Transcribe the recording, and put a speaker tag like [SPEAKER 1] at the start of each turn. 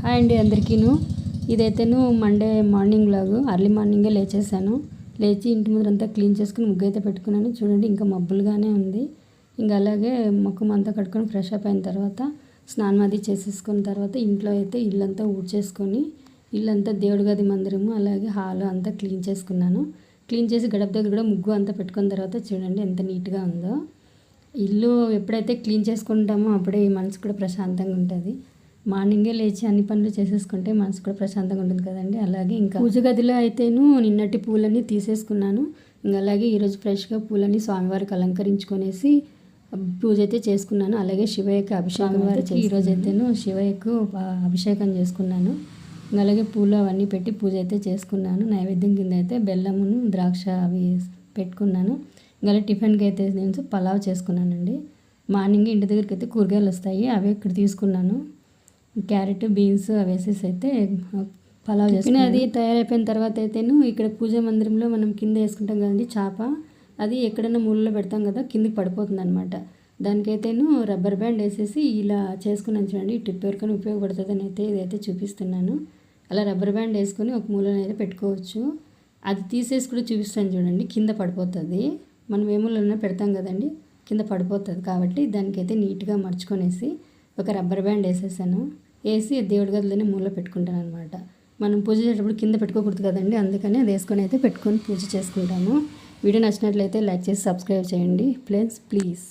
[SPEAKER 1] Hi అండి అందరికీను. ఇదైతేను Monday morning vlog. Early మార్నింగే లేచేసాను. లేచి ఇంటి ముందరంతా క్లీన్ చేసుకుని ముగ్గు అయితే పెట్టుకున్నాను. చూడండి ఇంకా మబ్బులుగానే ఉంది. ఇంకా అలాగే ముఖం అంతా కడుక్కొని ఫ్రెష్ అప్ అయిన తర్వాత స్నానం అది చేసేసుకున్న తర్వాత ఇంట్లో అయితే ఇల్లంతా ఊడ్చేసుకొని ఇల్లంతా దేవుడి గది మందిరము అలాగే హాల్ అంతా క్లీన్ చేసుకున్నాను. క్లీన్ చేసి గడప దగ్గర కూడా ముగ్గు అంతా పెట్టుకున్న తర్వాత చూడండి ఎంత నీట్గా ఉందో. ఇల్లు ఎప్పుడైతే క్లీన్ చేసుకుంటామో అప్పుడే మనసు కూడా ప్రశాంతంగా ఉంటుంది. మార్నింగే లేచి అన్ని పనులు చేసేసుకుంటే మనసు కూడా ప్రశాంతంగా ఉంటుంది కదండి. అలాగే ఇంకా పూజ గదిలో అయితేను నిన్నటి పూలన్నీ తీసేసుకున్నాను. ఇంకా అలాగే ఈరోజు ఫ్రెష్గా పూలన్నీ స్వామివారికి అలంకరించుకొనేసి పూజ అయితే చేసుకున్నాను. అలాగే శివయ్యకి అభిషేకం వారికి ఈరోజు అయితేను శివయ్యకు అభిషేకం చేసుకున్నాను. ఇంకా అలాగే పూలు అవన్నీ పెట్టి పూజ అయితే చేసుకున్నాను. నైవేద్యం కింద అయితే బెల్లమును ద్రాక్ష అవి పెట్టుకున్నాను. ఇంకా టిఫిన్కి అయితే నేను పలావ్ చేసుకున్నానండి. మార్నింగ్ ఇంటి దగ్గరికి అయితే కూరగాయలు వస్తాయి, అవి ఇక్కడ తీసుకున్నాను. క్యారెట్ బీన్స్ వేసేసి అయితే పలావ్ చేసుకుని అది తయారైపోయిన తర్వాత అయితేను ఇక్కడ పూజా మందిరంలో మనం కింద వేసుకుంటాం కదండి చాప, అది ఎక్కడైనా మూలలో పెడతాం కదా కిందకి పడిపోతుంది అనమాట. దానికైతేను రబ్బర్ బ్యాండ్ వేసేసి ఇలా చేసుకున్నాను చూడండి. ట్రిప్ ఎవరికైనా ఉపయోగపడుతుందని అయితే ఇదైతే చూపిస్తున్నాను. అలా రబ్బర్ బ్యాండ్ వేసుకొని ఒక మూలలో అయితే పెట్టుకోవచ్చు. అది తీసేసి కూడా చూపిస్తాను చూడండి. కింద పడిపోతుంది, మనం ఏ మూలన పెడతాం కదండి కింద పడిపోతుంది. కాబట్టి దానికైతే నీట్గా మర్చుకొనేసి ఒక రబ్బర్ బ్యాండ్ వేసేసాను. వేసి దేవుడి గదిలోనే మూలలో పెట్టుకుంటాను అనమాట. మనం పూజ చేసేటప్పుడు కింద పెట్టుకోకూడదు కదండి, అందుకని అది వేసుకొని అయితే పెట్టుకొని పూజ చేసుకుంటాము. వీడియో నచ్చినట్లయితే లైక్ చేసి సబ్స్క్రైబ్ చేయండి ఫ్రెండ్స్ ప్లీజ్.